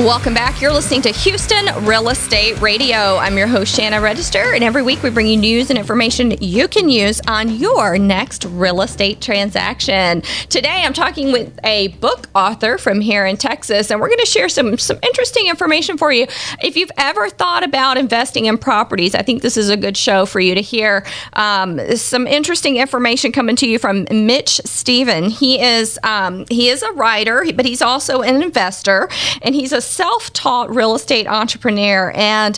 Welcome back. You're listening to Houston Real Estate Radio. I'm your host, Shannon Register, and every week we bring you news and information you can use on your next real estate transaction. Today, I'm talking with a book author from here in Texas, and we're going to share some interesting information for you. If you've ever thought about investing in properties, I think this is a good show for you to hear. Some interesting information coming to you from Mitch Stephen. He is a writer, but he's also an investor, and he's a self-taught real estate entrepreneur, and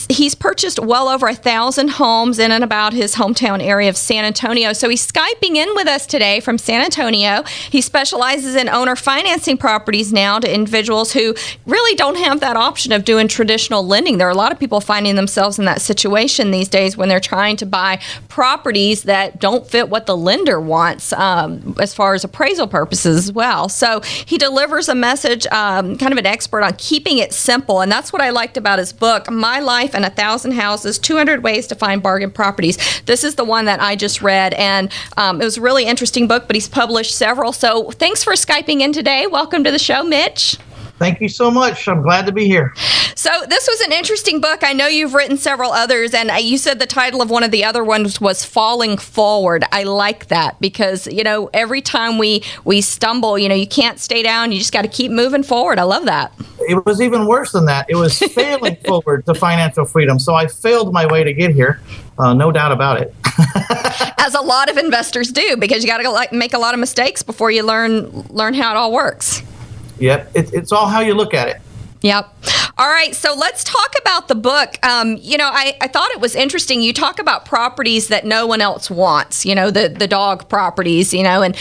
he's purchased well over 1,000 homes in and about his hometown area of San Antonio. So he's Skyping in with us today from San Antonio. He specializes in owner financing properties now to individuals who really don't have that option of doing traditional lending. There are a lot of people finding themselves in that situation these days when they're trying to buy properties that don't fit what the lender wants as far as appraisal purposes as well. So he delivers a message, kind of an expert on keeping it simple, and that's what I liked about his book, My Life in 1,000 Houses, 200 Ways to Find Bargain Properties. This is the one that I just read, and it was a really interesting book, but he's published several. So thanks for Skyping in today. Welcome to the show, Mitch. Thank you so much. I'm glad to be here. So this was an interesting book. I know you've written several others, and you said the title of one of the other ones was Falling Forward. I like that because, every time we stumble, you can't stay down. You just got to keep moving forward. I love that. It was even worse than that. It was failing forward to financial freedom. So I failed my way to get here. No doubt about it. As a lot of investors do, because you got to make a lot of mistakes before you learn how it all works. Yep. It's all how you look at it. Yep. All right. So let's talk about the book. I thought it was interesting. You talk about properties that no one else wants, the dog properties, and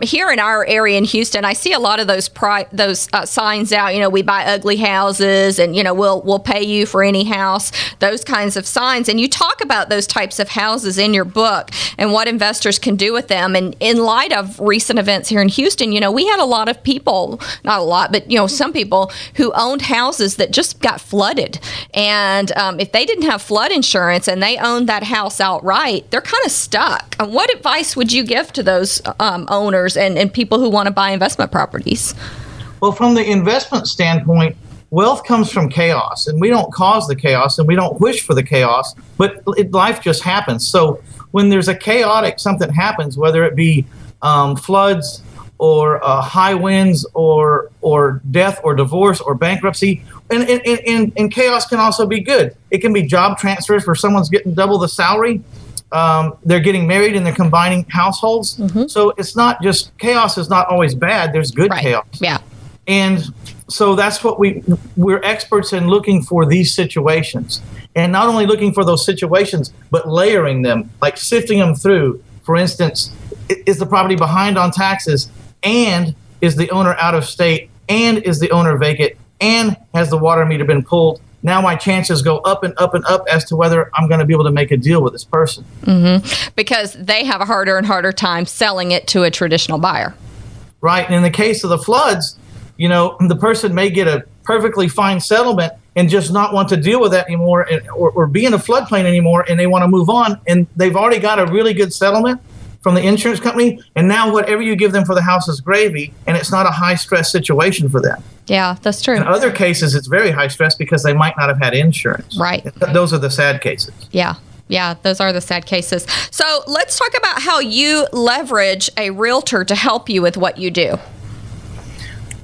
here in our area in Houston, I see a lot of those signs out, we buy ugly houses and, we'll pay you for any house, those kinds of signs. And you talk about those types of houses in your book and what investors can do with them. And in light of recent events here in Houston, we had a lot of people, not a lot, but, some people who owned houses that just got flooded. And if they didn't have flood insurance and they owned that house outright, they're kind of stuck. What advice would you give to those owners and people who want to buy investment properties? Well, from the investment standpoint, wealth comes from chaos, and we don't cause the chaos and we don't wish for the chaos, but life just happens. So when there's a chaotic something happens, whether it be floods or high winds or death or divorce or bankruptcy, and chaos can also be good. It can be job transfers where someone's getting double the salary. They're getting married and they're combining households. Mm-hmm. So it's not just, chaos is not always bad. There's good chaos. Yeah. And so that's what we're experts in, looking for these situations. And not only looking for those situations, but layering them, like sifting them through. For instance, is the property behind on taxes? And is the owner out of state? And is the owner vacant? And has the water meter been pulled? Now my chances go up and up and up as to whether I'm going to be able to make a deal with this person. Mm-hmm. Because they have a harder and harder time selling it to a traditional buyer. Right. And in the case of the floods, the person may get a perfectly fine settlement and just not want to deal with that anymore or be in a floodplain anymore, and they want to move on. And they've already got a really good settlement from the insurance company, and now whatever you give them for the house is gravy, and it's not a high-stress situation for them. Yeah, that's true. In other cases, it's very high-stress because they might not have had insurance. Right. Those are the sad cases. Yeah, those are the sad cases. So let's talk about how you leverage a realtor to help you with what you do.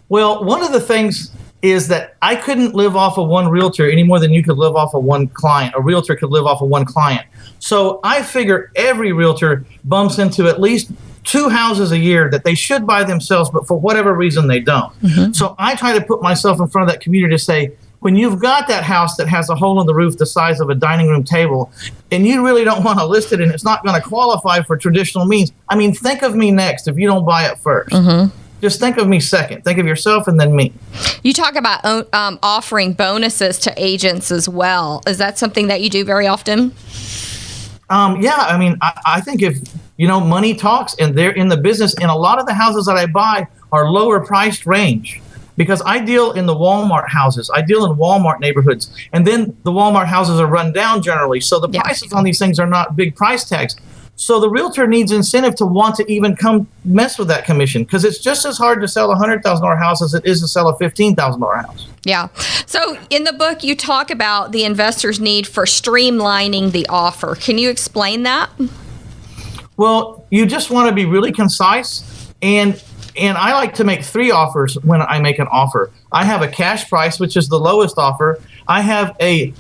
Well, one of the things is that I couldn't live off of one realtor any more than you could live off of one client. A realtor could live off of one client. So I figure every realtor bumps into at least 2 houses a year that they should buy themselves, but for whatever reason they don't. Mm-hmm. So I try to put myself in front of that community to say, when you've got that house that has a hole in the roof the size of a dining room table, and you really don't want to list it and it's not going to qualify for traditional means, think of me next if you don't buy it first. Mm-hmm. Just think of me second. Think of yourself and then me. You talk about offering bonuses to agents as well. Is that something that you do very often? Yeah. I think if, money talks and they're in the business, and a lot of the houses that I buy are lower priced range because I deal in the Walmart houses. I deal in Walmart neighborhoods, and then the Walmart houses are run down generally. So the prices on these things are not big price tags. So the realtor needs incentive to want to even come mess with that commission, because it's just as hard to sell a $100,000 house as it is to sell a $15,000 house. Yeah. So in the book, you talk about the investor's need for streamlining the offer. Can you explain that? Well, you just want to be really concise, and I like to make 3 offers when I make an offer. I have a cash price, which is the lowest offer. I have a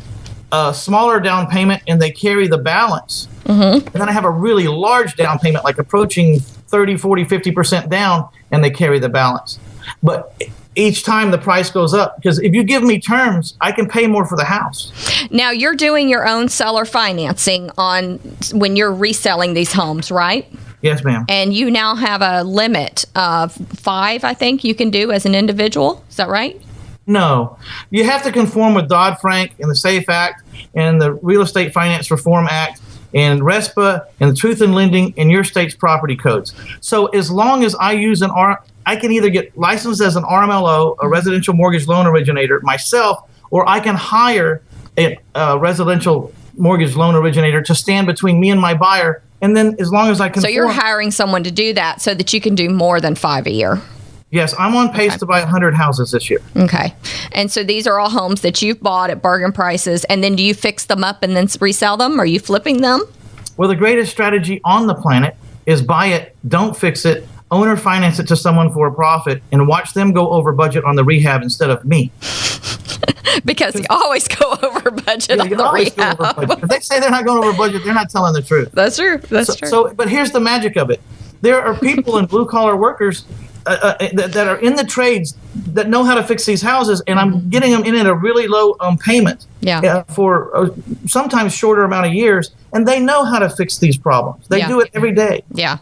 smaller down payment, and they carry the balance. And then I have a really large down payment, like approaching 30, 40, 50% down, and they carry the balance. But each time the price goes up, because if you give me terms, I can pay more for the house. Now, you're doing your own seller financing on when you're reselling these homes, right? Yes, ma'am. And you now have a limit of 5, I think, you can do as an individual. Is that right? No. You have to conform with Dodd-Frank and the SAFE Act and the Real Estate Finance Reform Act and RESPA and the Truth in Lending and your state's property codes. So as long as I use I can either get licensed as an RMLO, a residential mortgage loan originator, myself, or I can hire a residential mortgage loan originator to stand between me and my buyer. And then as long as I can. So you're hiring someone to do that so that you can do more than 5 a year. Yes, I'm on pace to buy 100 houses this year. Okay. And so these are all homes that you've bought at bargain prices, and then do you fix them up and then resell them? Are you flipping them? Well, the greatest strategy on the planet is buy it, don't fix it, owner finance it to someone for a profit, and watch them go over budget on the rehab instead of me. Because you always go over budget on the rehab. If they say they're not going over budget, they're not telling the truth. That's true. That's true. So, but here's the magic of it. There are people and blue-collar workers that are in the trades that know how to fix these houses, and I'm getting them in at a really low payment for sometimes shorter amount of years, and they know how to fix these problems. They do it every day. Yeah.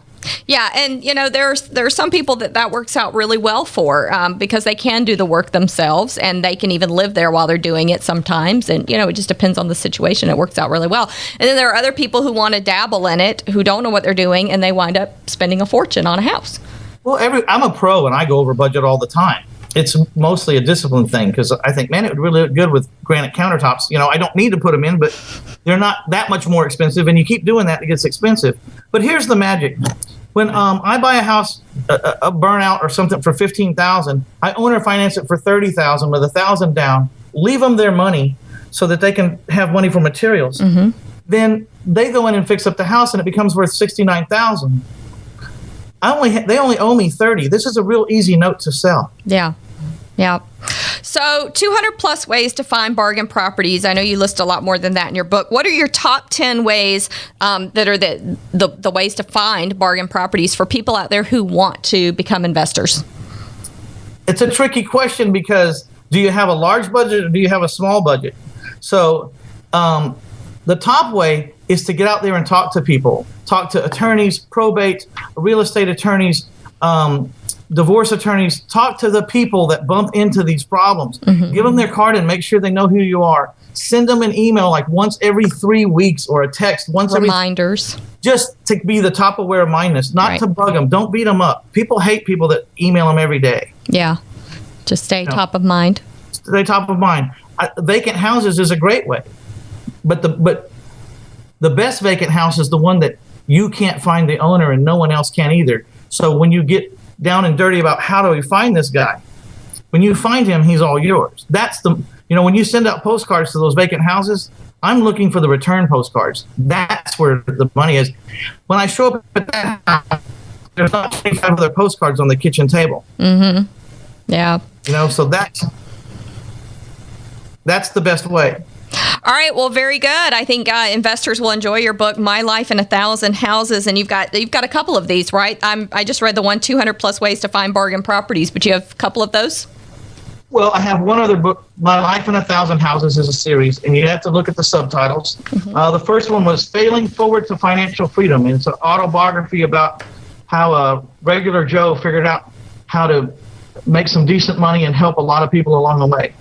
Yeah, and there are some people that works out really well for because they can do the work themselves, and they can even live there while they're doing it sometimes. And it just depends on the situation. It works out really well. And then there are other people who want to dabble in it, who don't know what they're doing, and they wind up spending a fortune on a house. Well, I'm a pro, and I go over budget all the time. It's mostly a discipline thing, because I think, man, it would really look good with granite countertops. I don't need to put them in, but they're not that much more expensive, and you keep doing that, it gets expensive. But here's the magic. When I buy a house, a burnout or something for $15,000, I owner finance it for $30,000 with $1,000 down, leave them their money so that they can have money for materials. Then they go in and fix up the house, and it becomes worth $69,000. They only owe me $30,000. This is a real easy note to sell. Yeah. Yeah. So 200 plus ways to find bargain properties. I know you list a lot more than that in your book. What are your top 10 ways that are the ways to find bargain properties for people out there who want to become investors? It's a tricky question, because do you have a large budget or do you have a small budget? So the top way is to get out there and talk to people. Talk to attorneys, probate, real estate attorneys, divorce attorneys. Talk to the people that bump into these problems. Give them their card and make sure they know who you are. Send them an email like once every 3 weeks, or a text once reminders. Just to be the top aware of mindness, not to bug them. Don't beat them up. People hate people that email them every day. Yeah. Just stay top of mind. Stay top of mind. Vacant houses is a great way. But the best vacant house is the one that you can't find the owner and no one else can either. So when you get down and dirty about how do we find this guy, when you find him, he's all yours. That's when you send out postcards to those vacant houses, I'm looking for the return postcards. That's where the money is. When I show up at that house, there's not 25 other postcards on the kitchen table. Yeah. So that's the best way. All right. Well, very good. I think investors will enjoy your book, My Life in 1,000 Houses. And you've got a couple of these, right? I just read the one, 200 plus ways to find bargain properties, but you have a couple of those? Well, I have one other book, My Life in 1,000 Houses is a series, and you have to look at the subtitles. The first one was Failing Forward to Financial Freedom. And it's an autobiography about how a regular Joe figured out how to make some decent money and help a lot of people along the way.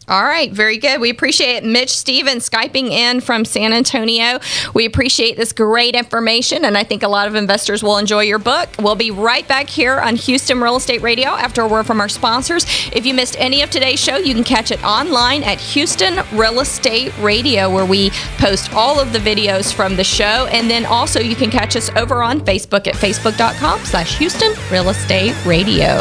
All right. Very good. We appreciate it. Mitch Stevens Skyping in from San Antonio. We appreciate this great information, and I think a lot of investors will enjoy your book. We'll be right back here on Houston Real Estate Radio after a word from our sponsors. If you missed any of today's show, you can catch it online at Houston Real Estate Radio, where we post all of the videos from the show. And then also you can catch us over on Facebook at facebook.com/Houston Real Estate Radio.